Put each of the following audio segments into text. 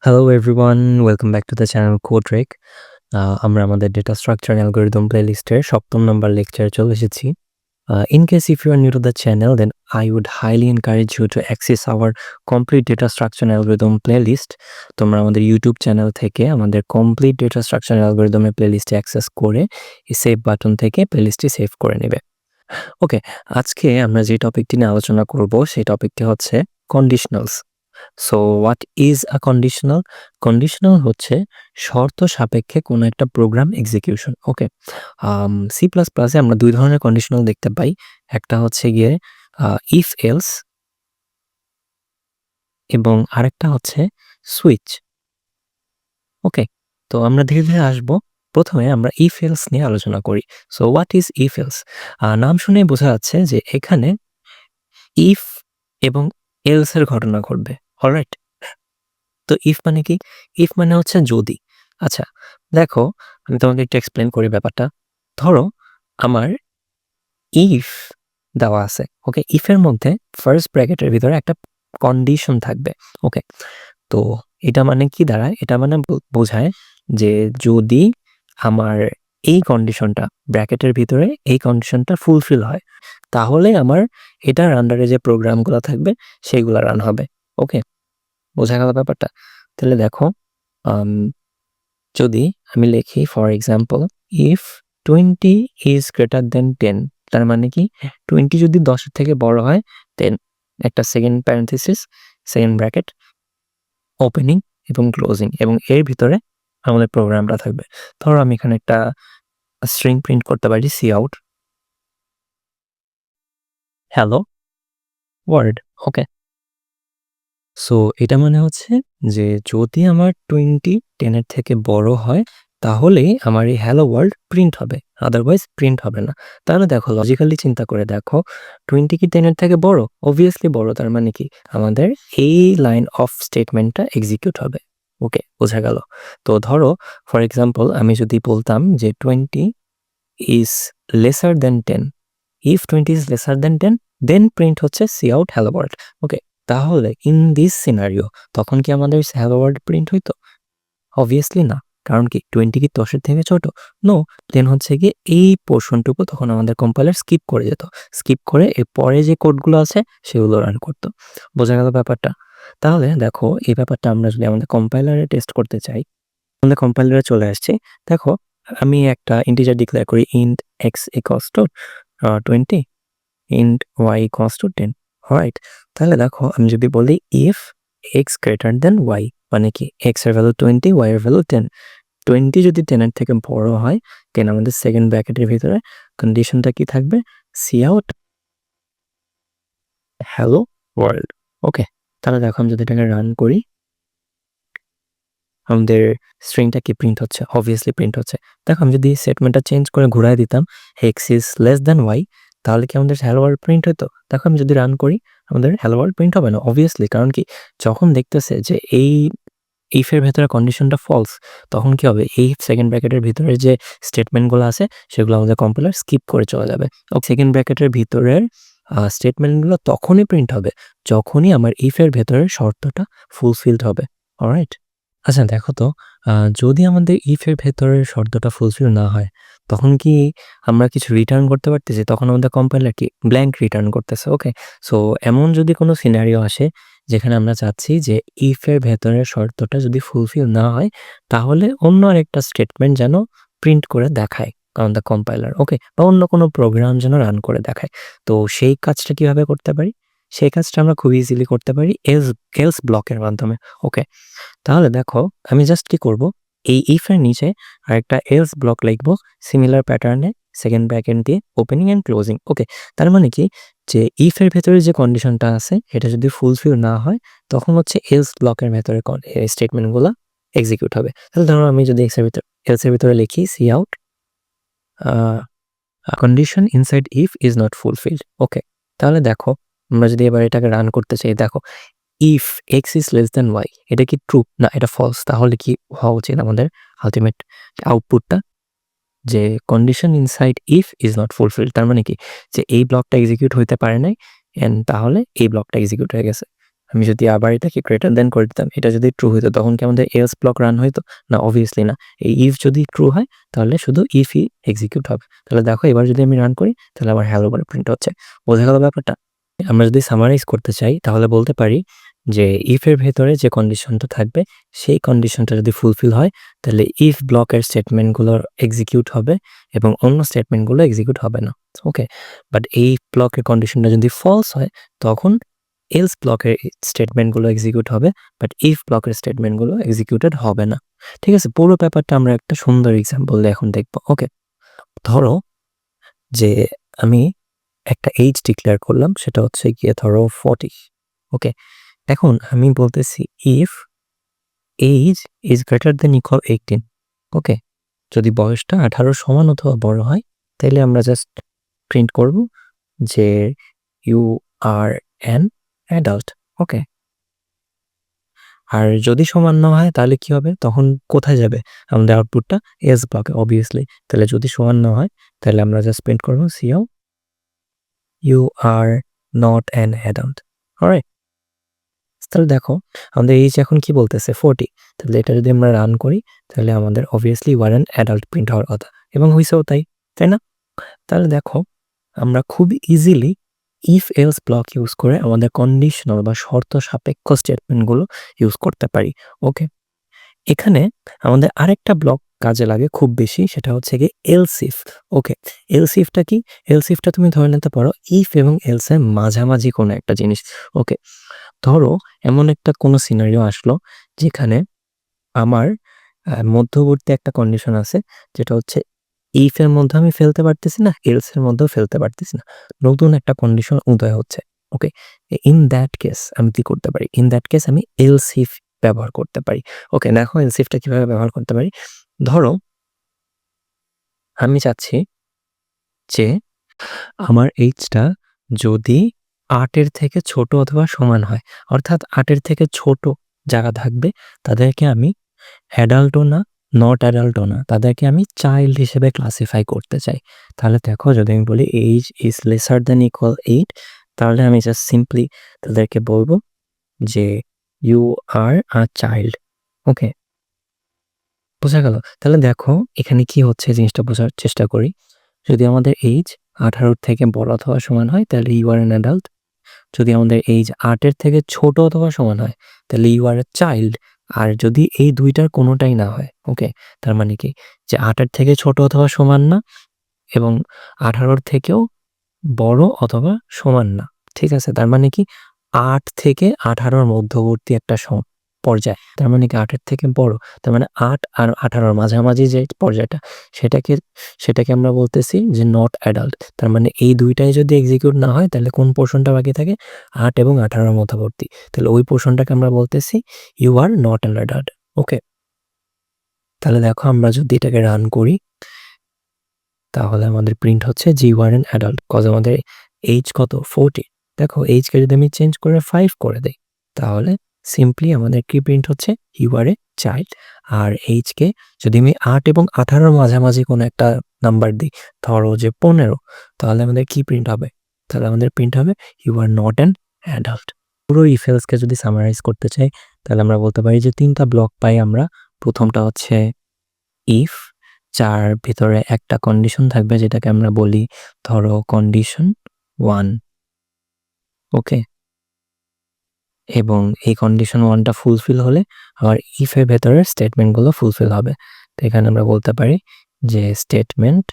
Hello everyone, welcome back to the channel CodeRec. আমরা আমাদের data structure algorithm প্লেলিস্টের 7ম number লেকচারে চলে এসেছি। In case if you are new to the channel, then I would highly encourage you to access our complete data structure and algorithm playlist. তোমরা আমাদের YouTube channel থেকে আমাদের complete data structure অ্যালগরিদমের প্লেলিস্টে access করে এই সেভ বাটন থেকে প্লেলিস্টটি save করে নেবে। ওকে, আজকে আমরা যে টপিকটি নিয়ে আলোচনা করব সেই টপিকটি হচ্ছে conditionals. So what is a conditional? Conditional হচ্ছে শর্ত সাপেক্ষে কোনো একটা প্রোগ্রাম এক্সিকিউশন। ওকে, সি প্লাস প্লাসে আমরা দুই ধরনের কন্ডিশনাল দেখতে পাই। একটা হচ্ছে গিয়ে ইফ এলস এবং আরেকটা হচ্ছে সুইচ। ওকে, তো আমরা ধীরে ধীরে আসবো। প্রথমে আমরা ইফ এলস নিয়ে আলোচনা করি। So what is if else? নাম শুনে বোঝা যাচ্ছে যে এখানে ইফ এবং এলস এর ঘটনা ঘটবে। অলরাইট, তো ইফ মানে কি? ইফ মানে হচ্ছে যদি। আচ্ছা, দেখো আমি তোমাকে একটু এক্সপ্লেন করি ব্যাপারটা। ধরো আমার ইফ দেওয়া আছে। ওকে, ইফের মধ্যে ফার্স্ট ব্র্যাকেটের ভিতরে একটা কন্ডিশন থাকবে। ওকে, তো এটা মানে কি দাঁড়ায়? এটা মানে বোঝায় যে যদি আমার এই কন্ডিশনটা ব্র্যাকেটের ভিতরে এই কন্ডিশনটা ফুলফিল হয়, তাহলে আমার এটার আন্ডারে যে প্রোগ্রামগুলো থাকবে সেগুলো রান হবে। ওকে, বোঝা গেল ব্যাপারটা? তাহলে দেখো, যদি আমি লিখি for example if 20 is greater than 10, তার মানে কি 20 যদি 10-এর থেকে বড় হয়, দেন একটা second parenthesis, second bracket, opening এবং ক্লোজিং, এবং এর ভিতরে আমাদের প্রোগ্রামটা থাকবে। ধরো আমি এখানে একটা স্ট্রিং প্রিন্ট করতে পারি, সি আউট হ্যালো ওয়ার্ল্ড। ওকে, সো এটা মানে হচ্ছে যে যদি আমার 20 10-এর থেকে বড় হয়, তাহলেই আমার এই হ্যালো ওয়ার্ল্ড প্রিন্ট হবে, আদারওয়াইজ প্রিন্ট হবে না। তাহলে দেখো, লজিক্যালি চিন্তা করে দেখো, 20 কি 10-এর থেকে বড়? অবভিয়াসলি বড়। তার মানে কি আমাদের এই লাইন অফ স্টেটমেন্টটা এক্সিকিউট হবে। ওকে, বোঝা গেল? তো ধরো ফর এক্সাম্পল আমি যদি বলতাম যে 20 is lesser then 10, if 20 is lesser then 10, then print হচ্ছে C out hello world. Okay, তাহলে ইন দিস সিনারিও তখন কি আমাদের হ্যালো ওয়ার্ল্ড প্রিন্ট হইতো? অবভিয়াসলি না। কারণ কি 20 কি 10-এর থেকে ছোট? নো। দেন হচ্ছে গিয়ে এই পোর্শনটুকু তখন আমাদের কম্পাইলার স্কিপ করে যেত। স্কিপ করে এর পরে যে কোডগুলো আছে সেগুলো রান করত। বোঝা গেল ব্যাপারটা? তাহলে দেখো, এই ব্যাপারটা আমরা যদি আমাদের কম্পাইলারে টেস্ট করতে চাই, আমাদের কম্পাইলারে চলে আসছে। দেখো, আমি একটা ইন্টিজার ডিক্লেয়ার করি int x equals to 20, int y equals to 10। Right, তাহলে দেখো আমি যদি বলি if x greater then y, মানে কি এক্স এর ভ্যালু 20, ওয়াই এর ভ্যালু 10, 20 যদি 10-এর থেকে বড় হয়, দেন আমাদের সেকেন্ড ব্র্যাকেটের ভিতরে কন্ডিশনটা কি থাকবে? C out hello world. Okay, তাহলে দেখো আমি যদি এটাকে রান করি, আমাদের স্ট্রিংটা কি প্রিন্ট হচ্ছে? অবভিয়াসলি প্রিন্ট হচ্ছে। দেখো আমি যদি স্টেটমেন্টটা চেঞ্জ করে ঘুরায় দিতাম x is less then y, তাহলে কি আমাদের হ্যালো ওয়ার্ল্ড প্রিন্ট হতো? দেখো আমি যদি রান করি, আমাদের হ্যালো ওয়ার্ল্ড প্রিন্ট হবে না অবভিয়াসলি। কারণ কি, যখন দেখতেছে যে এই ইফের ভেতরে কন্ডিশনটা ফলস, তখন কি হবে? এই সেকেন্ড ব্র্যাকেটের ভিতরে যে স্টেটমেন্টগুলো আছে সেগুলো আমাদের কম্পাইলার স্কিপ করে চলে যাবে। সেকেন্ড ব্র্যাকেটের ভিতরের স্টেটমেন্টগুলো তখনই প্রিন্ট হবে যখনই আমার ইফের ভেতরের শর্তটা ফুলফিলড হবে। অলরাইট, আচ্ছা দেখো তো, যদি আমাদের ইফের ভেতরের শর্তটা ফুলফিল না হয়, তখন কি আমরা কিছু রিটার্ন করতে পারতেছি? তখন আমাদের কম্পাইলার কি ব্ল্যাঙ্ক রিটার্ন করতেছে। ওকে, সো এমন যদি কোনো সিনারিও আসে যেখানে আমরা চাচ্ছি যে ইফের ভেতরের শর্তটা যদি ফুলফিল না হয়, তাহলে অন্য আরেকটা স্টেটমেন্ট যেন প্রিন্ট করে দেখায় আমাদের কম্পাইলার। ওকে, বা অন্য কোনো প্রোগ্রাম যেন রান করে দেখায়। তো সেই কাজটা কিভাবে করতে পারি? সেই কাজটা আমরা খুব ইজিলি করতে পারি এলস ব্লকের মাধ্যমে। ওকে, তাহলে দেখো আমি জাস্ট কি করব, এই ইফ এর নিচে আরেকটা এলস ব্লক লিখবো সিমিলার প্যাটার্নে, সেকেন্ড ব্র্যাকেট দিয়ে ওপেনিং এন্ড ক্লোজিং। ওকে, তার মানে কি, যে ইফ এর ভেতরে যে কন্ডিশনটা আছে এটা যদি ফুলফিল না হয়, তখন হচ্ছে এলস ব্লকের ভেতরে স্টেটমেন্টগুলো এক্সিকিউট হবে। তাহলে ধরো আমি যদি এলস এর ভিতরে লিখি cout condition inside if is not fulfilled. Okay, তাহলে দেখো আমরা যদি এবার এটাকে রান করতে চাই, দেখো if x is less then y, এটা কি ট্রু? না, এটা ফলস। তাহলে কি হওয়া উচিত আমাদের আলটিমেট আউটপুটটা? যে condition inside if is not fulfilled, তার মানে কি যে এই ব্লকটা এক্সিকিউট হইতে পারে নাই, এন্ড তাহলে এই ব্লকটা এক্সিকিউট হয়ে গেছে। আমি যদি আবার এটাকে গ্রেটার দেন করে দিতাম, এটা যদি ট্রু হইতো তখন কি আমাদের এলস ব্লক রান হইতো? না, অবভিয়াসলি না। এই ইফ যদি ট্রু হয় তাহলে শুধু ইফই এক্সিকিউট হবে। তাহলে দেখো এবার যদি আমি রান করি তাহলে আমার হ্যালো বলে প্রিন্ট হচ্ছে। বোঝা গেল ব্যাপারটা? আমরা যদি সামারাইজ করতে চাই তাহলে বলতে পারি যে ইফের ভেতরে যে কন্ডিশনটা থাকবে সেই কন্ডিশনটা যদি ফুলফিল হয় তাহলে ইফ ব্লকের স্টেটমেন্টগুলো এক্সিকিউট হবে এবং অন্য স্টেটমেন্টগুলো এক্সিকিউট হবে না। ওকে, বাট এই ব্লকের কন্ডিশনটা যদি ফলস হয় তখন এলস ব্লকের স্টেটমেন্টগুলো এক্সিকিউট হবে, বাট ইফ ব্লকের স্টেটমেন্টগুলো এক্সিকিউটেড হবে না। ঠিক আছে, পুরো ব্যাপারটা আমরা একটা সুন্দর এক্সাম্পল দিয়ে এখন দেখবো। ওকে, ধরো যে আমি একটা এইজ ডিক্লেয়ার করলাম, সেটা হচ্ছে গিয়ে ধরো 40। ওকে, এখন আমি বলতেছি if age is greater than equal 18। ওকে, যদি বয়সটা 18 সমান অথবা বড় হয় তাহলে আমরা জাস্ট প্রিন্ট করব যে ইউ আর অ্যান অ্যাডাল্ট। ওকে, আর যদি সমান না হয় তাহলে কি হবে? তখন কোথায় যাবে আমাদের আউটপুটটা? এস ব্লকে অবভিয়াসলি। তাহলে যদি সমান না হয় তাহলে আমরা জাস্ট প্রিন্ট করবো সিআউ you are not an adult. Alright, তাহলে দেখো আমাদের এইজ এখন কি বলতেছে 40। তাহলে এটা যদি আমরা রান করি তাহলে আমাদের obviously you are an adult print হওয়ার কথা, এবং হয়েছেও তাই, তাই না? তাহলে দেখো আমরা খুব easily if else block use করে আমাদের কন্ডিশনাল বা শর্ত সাপেক্ষ স্টেটমেন্টগুলো ইউজ করতে পারি। ওকে, এখানে আমাদের আরেকটা ব্লক কাজে লাগে খুব বেশি, সেটা হচ্ছে গিয়ে এলস ইফ। ওকে, এলস ইফটা কি? এলস ইফটা তুমি ধরে নিতে পারো ইফ এবং এলস এর মাঝামাঝি কোনো একটা জিনিস। ওকে, ধরো এমন একটা কোনো সিনারিও আসলো যেখানে আমার মধ্যবর্তী একটা কন্ডিশন আছে, যেটা হচ্ছে ইফ এর মধ্যে আমি ফেলতে পারতেছি না, এলস এর মধ্যেও ফেলতে পারতেছি না, নতুন একটা কন্ডিশন উদয় হচ্ছে। ওকে, ইন দ্যাট কেস আমি কি করতে পারি? ইন দ্যাট কেস আমি এলস ইফ ব্যবহার করতে পারি। ওকে, দেখো এলস ইফটা কিভাবে ব্যবহার করতে পারি। ধরো আমি চাচ্ছি যে আমার এইজটা যদি 8 এর থেকে ছোট অথবা সমান হয়, অর্থাৎ 8 এর থেকে ছোট যারা থাকবে তাদেরকে আমি অ্যাডাল্টও না, নট অ্যাডাল্টও না, তাদেরকে আমি চাইল্ড হিসেবে ক্লাসিফাই করতে চাই। তাহলে দেখো যদি আমি বলি age is lesser than equal 8, তাহলে আমি জাস্ট সিম্পলি তাদেরকে বলবো যে ইউ আর আ চাইল্ড। ওকে, বোঝা গেল? তাহলে দেখো এখানে কি হচ্ছে জিনিসটা বোঝার চেষ্টা করি। যদি আমাদের এইজ 18 থেকে বড় অথবা সমান হয় তাহলে ইউ আর অ্যান অ্যাডাল্ট। যদি আমাদের এইজ 8 এর থেকে ছোট অথবা সমান হয় তাহলে ইউ আর এ চাইল্ড। আর যদি এই দুইটার কোনোটাই না হয়, ওকে, তার মানে কি যে 8 এর থেকে ছোট অথবা সমান না এবং 18 থেকেও বড় অথবা সমান না। ঠিক আছে, তার মানে কি 8 থেকে 18 মধ্যবর্তী একটা পর্যায়। তার মানে কি 8 এর থেকে বড়, তার মানে 8 আর 18 মাঝামাঝি যে পর্যায়টা সেটাকে সেটাকে আমরা বলতেছি যে নট অ্যাডাল্ট। তার মানে এই দুইটাই যদি এক্সিকিউট না হয় তাহলে কোন পোর্শনটা বাকি থাকে? 8 এবং 18 মধ্যবর্তী। তাহলে ওই পোর্শনটাকে আমরা বলতেছি you are not an adult. Okay, তাহলে দেখো আমরা যদি এটাকে রান করি তাহলে আমাদের প্রিন্ট হচ্ছে যে you are an adult, cause আমাদের এইজ কত? 40। দেখো এইজকে যদি আমি চেঞ্জ করে 5 করে দেই তাহলে সিম্পলি আমাদের কি প্রিন্ট হচ্ছে? You R a child. আর এইজকে যদি আমি 8 এবং 18 মাঝামাঝি কোনো একটা নাম্বার দিই, ধরো যে 15, তাহলে আমাদের কি প্রিন্ট হবে? তাহলে আমাদের প্রিন্ট হবে you are not an adult. পুরো ইফ এলসকে যদি সামারাইজ করতে চাই তাহলে আমরা বলতে পারি যে 3টা ব্লক পাই আমরা। প্রথমটা হচ্ছে ইফ, যার ভিতরে একটা কন্ডিশন থাকবে যেটাকে আমরা বলি ধরো কন্ডিশন 1। ওকে, এবং এই কন্ডিশন 1টা ফুলফিল হলে আবার ইফ এর ভেতরের স্টেটমেন্টগুলো ফুলফিল হবে। তো এখানে আমরা বলতে পারি যে স্টেটমেন্ট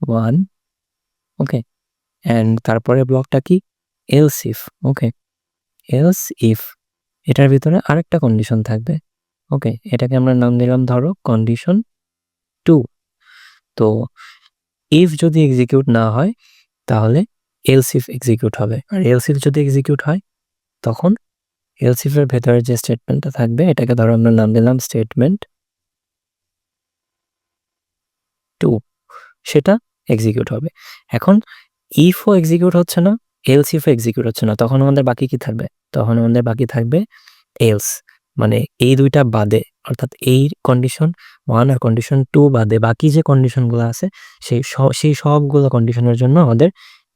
1, ওকে, অ্যান্ড তারপরে ব্লকটা কি? Else if. Okay, else if এটার ভিতরে আরেকটা কন্ডিশন থাকবে। ওকে, এটাকে আমরা নাম দিলাম ধরো কন্ডিশন 2। তো ইফ যদি এক্সিকিউট না হয় তাহলে এলস ইফ এক্সিকিউট হবে, আর এলস ইফ যদি এক্সিকিউট হয় তখন এলস ইফ এর ভেতরে যে স্টেটমেন্টটা থাকবে এটাকে ধরো আমরা নাম দিলাম স্টেটমেন্ট 2, সেটা এক্সিকিউট হবে। এখন ইফও এক্সিকিউট হচ্ছে না, এলস ইফও এক্সিকিউট হচ্ছে না, তখন আমাদের বাকি কি থাকবে? তখন আমাদের বাকি থাকবে এলস। মানে এই দুইটা বাদে, অর্থাৎ এই কন্ডিশন 1 আর কন্ডিশন 2 বাদে বাকি যে কন্ডিশনগুলো আছে সেই সবগুলো কন্ডিশনের জন্য আমাদের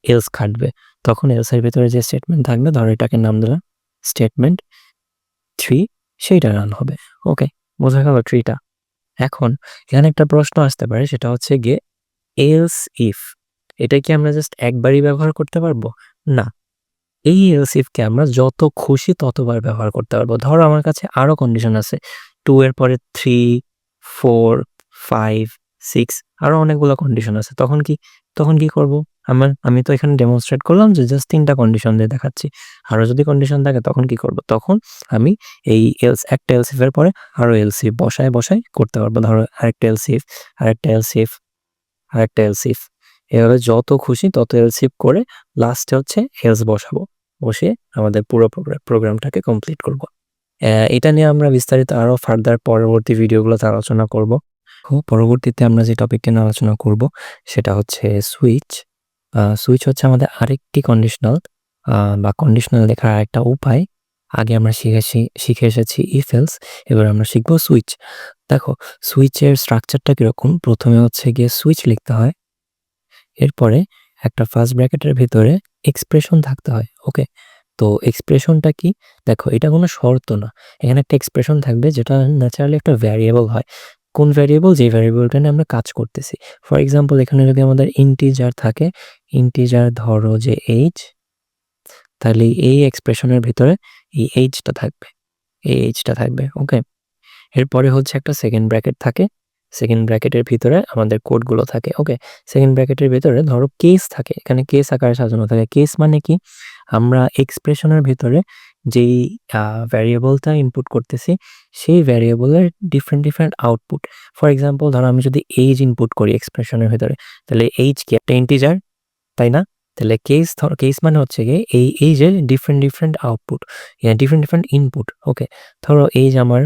এলস খাটবে। তখন এলস এর ভিতরে যে স্টেটমেন্ট থাকবে, ধরো এটাকে নাম দিলাম স্টেটমেন্ট 3, সেইটা রান হবে। ওকে, বোঝা গেল ট্রিটা। এখন এখানে একটা প্রশ্ন আসতে পারে, সেটা হচ্ছে গিয়ে এলস ইফ, এটা কি আমরা জাস্ট একবারই ব্যবহার করতে পারবো? না, এই এলস ইফকে আমরা যত খুশি ততবার ব্যবহার করতে পারবো। ধরো আমার কাছে আরো কন্ডিশন আছে, 2 এর পরে 3, 4, 5, 6, আরো অনেকগুলো কন্ডিশন আছে। তখন কি করব? আমি তো এখানে ডেমনস্ট্রেট করলাম যে জাস্ট 3টা কন্ডিশন দিয়ে দেখাচ্ছি। আরো যদি কন্ডিশন থাকে তখন কি করব? তখন আমি এই একটা এলস ইফ এর পরে আরো এলস ইফ বসায় করতে পারবো। ধরো আরেকটা এলস ইফ, আরেকটা এলস ইফ, আরেকটা এলস ইফ, এভাবে যত খুশি তত এলস ইফ করে লাস্টে হচ্ছে এলস বসাবো, বসিয়ে আমাদের পুরো প্রোগ্রামটাকে কমপ্লিট করব। এটা নিয়ে আমরা বিস্তারিত আরো ফার্দার পরবর্তী ভিডিওগুলোতে আলোচনা করব। পরবর্তীতে আমরা যে টপিকটা নিয়ে আলোচনা করব সেটা হচ্ছে সুইচ। সুইচ হচ্ছে আমাদের আরেকটি কন্ডিশনাল বা কন্ডিশনাল লেখার আরেকটা উপায়। আগে আমরা শিখে এসেছি ইফ এলস, এবার আমরা শিখবো সুইচ। দেখো সুইচের স্ট্রাকচারটা কিরকম, প্রথমে হচ্ছে গিয়ে সুইচ লিখতে হয়, এরপরে একটা ফার্স্ট ব্র্যাকেটের ভিতরে এক্সপ্রেশন থাকতে হয়। ওকে, তো এক্সপ্রেশনটা কি? দেখো এটা কোনো শর্ত না, এখানে একটা এক্সপ্রেশন থাকবে যেটা ন্যাচারালি একটা ভ্যারিয়েবল হয়। কোন ভ্যারিয়েবল? যে ভ্যারিয়েবলটা নিয়ে আমরা কাজ করতেছি। ফর এক্সাম্পল এখানে যদি আমাদের ইন্টিজার থাকে, ইন্টিজার ধরো যে এইচ, তাহলে এই এক্সপ্রেশনের ভিতরে এই এইচটা থাকবে। ওকে, এরপরে হচ্ছে একটা সেকেন্ড ব্র্যাকেট থাকে, সেকেন্ড ব্র্যাকেটের ভিতরে আমাদের কোডগুলো থাকে। ওকে, সেকেন্ড ব্র্যাকেটের ভিতরে ধরো কেস থাকে, এখানে কেস আকারে সাজানো থাকে। কেস মানে কি? আমরা এক্সপ্রেশনের ভিতরে যেই ভ্যারিয়েবলটা ইনপুট করতেছি সেই ভ্যারিয়েবলের ডিফারেন্ট আউটপুট। ফর এক্সাম্পল ধরো আমি যদি এইজ ইনপুট করি এক্সপ্রেশনের ভিতরে, তাহলে এইজ কি একটা ইন্টিজার, তাই না? তাহলে কেস মানে হচ্ছে গিয়ে এই এইজের ডিফারেন্ট আউটপুট, ডিফারেন্ট ইনপুট। ওকে, ধরো এইজ আমার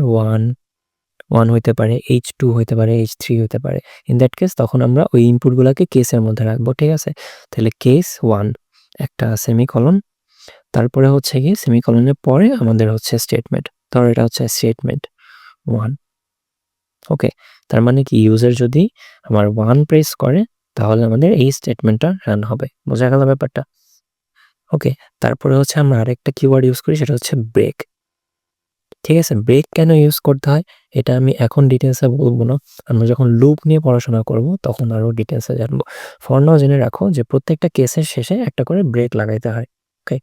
1 হইতে পারে, H2 হইতে পারে, H3 হইতে পারে। ইন দ্যাট কেস তখন আমরা ওই ইনপুটগুলোকে কেসের মধ্যে রাখবো, ঠিক আছে? তাহলে কেস 1 একটা সেমিকলন, তারপরে হচ্ছে গিয়ে সেমিকলনের পরে আমাদের হচ্ছে স্টেটমেন্ট। ধরো এটা হচ্ছে স্টেটমেন্ট 1। ওকে, তার মানে কি ইউজার যদি আমার 1 প্রেস করে তাহলে আমাদের এই স্টেটমেন্টটা রান হবে। বোঝা গেল ব্যাপারটা? ওকে, তারপরে হচ্ছে আমরা আরেকটা কিওয়ার্ড ইউজ করি, সেটা হচ্ছে ব্রেক। ঠিক আছে, ব্রেক কেন ইউজ করতে হয় এটা আমি এখন ডিটেলসে বলবো না, আমরা যখন লুপ নিয়ে পড়াশোনা করব তখন আরও ডিটেলসে জানবো। ফর নাও জেনে রাখো যে প্রত্যেকটা কেসের শেষে একটা করে ব্রেক লাগাইতে হয়। ওকে,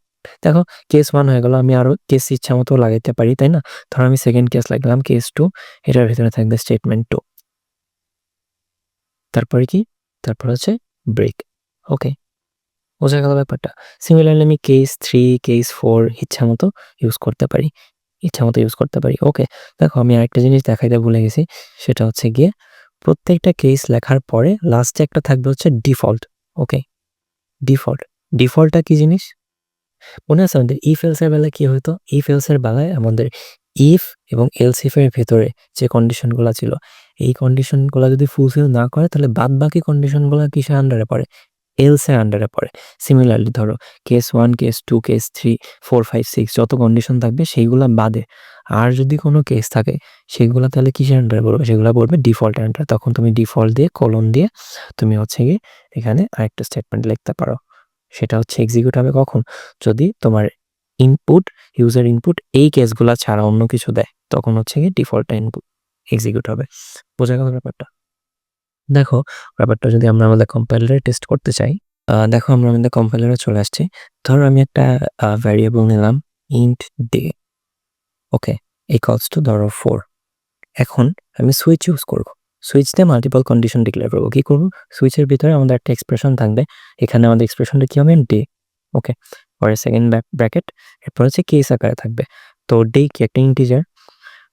দেখো কেস 1 হয়ে গেল, আমি আরও কেস ইচ্ছা মতো লাগাইতে পারি, তাই না? ধরো আমি সেকেন্ড কেস লাগলাম কেস 2, এটার ভিতরে থাকবে স্টেটমেন্ট 2, তারপরে কি? তারপর হচ্ছে ব্রেক। ওকে, বোঝা গেল ব্যাপারটা? সিমিলারলি আমি কেস 3, কেস 4 ইচ্ছা মতো ইউজ করতে পারি। ওকে, দেখো আমি আরেকটা জিনিস দেখাইতে ভুলে গেছি, সেটা হচ্ছে গিয়ে প্রত্যেকটা কেস লেখার পরে লাস্টে একটা থাকবে হচ্ছে ডিফল্ট। ওকে, ডিফল্টটা কি জিনিস মনে আছে আমাদের? ইফ এলস এর বেলায় কি হতো? ইফ এলস এর বেলায় আমাদের ইফ এবং এলস ইফ এর ভেতরে যে কন্ডিশনগুলো ছিল, এই কন্ডিশনগুলো যদি ফুলফিল না করে তাহলে বাদ বাকি কন্ডিশনগুলো কিসের আন্ডারে পড়ে? এলস এর আন্ডারে পড়ে। সিমিলারলি ধরো কেস 1, কেস 2, কেস 3, 4, 5, 6 যত কন্ডিশন থাকবে সেইগুলা বাদে আর যদি কোনো কেস থাকে সেগুলো তাহলে কিসের আন্ডারে পড়বে? সেগুলো পড়বে ডিফল্টের আন্ডারে। তখন তুমি ডিফল্ট দিয়ে কলন দিয়ে তুমি হচ্ছে গিয়ে এখানে আরেকটা স্টেটমেন্ট লিখতে পারো। সেটা হচ্ছে এক্সিকিউট হবে কখন? যদি তোমার ইউজার ইনপুট এই কেসগুলা ছাড়া অন্য কিছু দেয়, তখন হচ্ছে গিয়ে ডিফল্টটা ইনপুট এক্সিকিউট হবে। বোঝা গেল ব্যাপারটা? দেখো ব্যাপারটা যদি আমরা আমাদের কম্পাইলারে টেস্ট করতে চাই, দেখো আমরা আমাদের কম্পাইলারে চলে আসছি। ধরো আমি একটা ভ্যারিয়েবল নিলাম int day. Okay, equals to ধরো 4। এখন আমি সুইচ ইউজ করব। সুইচ দিয়ে মাল্টিপল কন্ডিশন ডিক্লেয়ার করবো। কি করবো? সুইচের ভিতরে আমাদের একটা এক্সপ্রেশন থাকবে, এখানে আমাদের এক্সপ্রেশনটা কি হবে? ডে। ওকে, পরে সেকেন্ড ব্র্যাকেট, এরপর হচ্ছে কেস আকারে থাকবে। তো ডে কি একটা ইন্টিজার,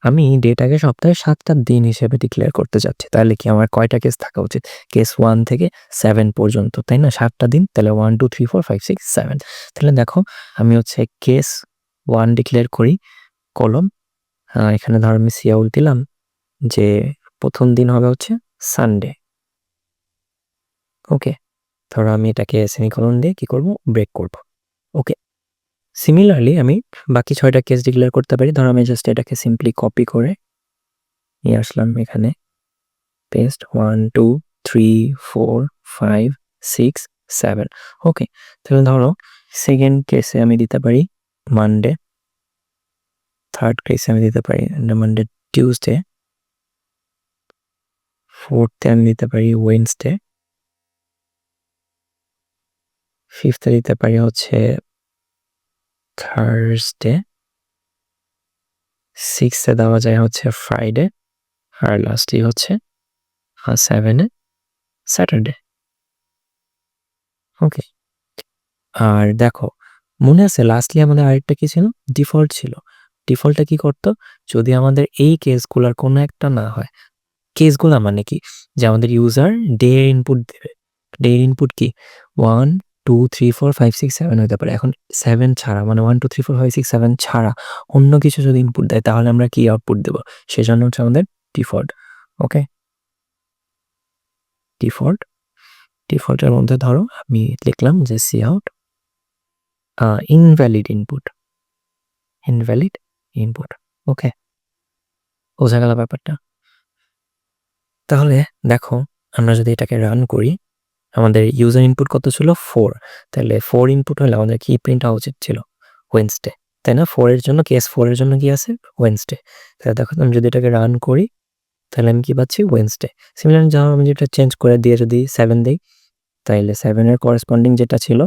আমি ডেটাকে সপ্তাহে 7টা দিন হিসেবে ডিক্লেয়ার করতে যাচ্ছি, তাহলে কি আমার কয়টা কেস থাকা উচিত? কেস 1 থেকে 7 পর্যন্ত, তাই না? 7টা দিন, তাহলে 1 2 3 4 5 6 7। তাহলে দেখো আমি হচ্ছে কেস 1 ডিক্লেয়ার করি কলম, এখানে ধর আমি সিআউট দিলাম যে প্রথম দিন হবে হচ্ছে সানডে। ওকে, ধরো আমি এটাকে সেমিকলন দিয়ে কি করব? ব্রেক করব। ওকে, সিমিলারলি আমি বাকি 6টা কেস ডিক্লেয়ার করতে পারি। ধরো আমি জাস্ট এটাকে সিম্পলি কপি করে নিয়ে আসলাম এখানে, পেস্ট 1 2 3 4 5 6 7। ওকে, তাহলে ধরো সেকেন্ড কেসে আমি দিতে পারি মানডে, থার্ড কেসে আমি দিতে পারি মানডে টিউসডে, ফোর্থে আমি দিতে পারি ওয়েডনেসডে, ফিফথে দিতে পারি হচ্ছে থার্সডে, সিক্সথে দেওয়া যায় হচ্ছে ফ্রাইডে, আর লাস্টই হচ্ছে 7-এ স্যাটারডে। ওকে, আর দেখো মনে আছে লাস্টলি আমাদের আরেকটা কি ছিল, ডিফল্ট ছিল। ডিফল্টটা কি করতো, যদি আমাদের এই কেসগুলোর কোনো একটা না হয়, কেসগুলা মানে কি, যে আমাদের ইউজার ডে ইনপুট দেবে, ডে ইনপুট কি 1 2 3 4 5 6 7 হতে পারে। এখন 7 ছাড়া মানে 1 2 3 4 5 6 7 ছাড়া অন্য কিছু যদি ইনপুট দেয় তাহলে আমরা কি আউটপুট দেবো, সেজন্য হচ্ছে আমাদের ডিফল্ট। ওকে, ডিফল্টের মধ্যে ধরো আমি লিখলাম যে সি আউট ইনভ্যালিড ইনপুট। ওকে, বোঝা গেল ব্যাপারটা। তাহলে দেখো আমরা যদি এটাকে রান করি, আমাদের ইউজার ইনপুট কত ছিল 4, তাহলে 4 ইনপুট হলে আমাদের কি প্রিন্ট হওয়া উচিত ছিল ওয়েডনেসডে, তাই না? 4 এর জন্য কেস 4 এর জন্য কি আছে ওয়েডনেসডে। তাহলে দেখো আমি যদি এটাকে রান করি তাহলে আমি কি পাচ্ছি ওয়েডনেসডে। সিমিলারলি যখন আমি যেটা চেঞ্জ করে দিয়ে যদি 7 দিই তাইলে 7 এর করেসপন্ডিং যেটা ছিল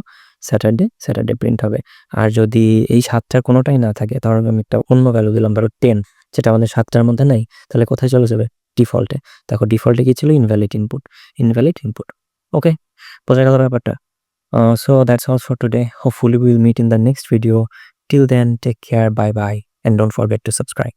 স্যাটারডে প্রিন্ট হবে। আর যদি এই 7টার কোনোটাই না থাকে তাহলে আমি একটা অন্য ভ্যালু দিলাম, ধরো 10, যেটা আমাদের 7টার মধ্যে নাই, তাহলে কোথায় চলে যাবে ডিফল্টে। দেখো ডিফল্টে কি ছিল ইনভ্যালিড ইনপুট। ওকে, বোঝা গেল ব্যাপারটা। So that's all for today. Hopefully we'll meet in the next video. Till then, take care, bye bye, and don't forget to subscribe.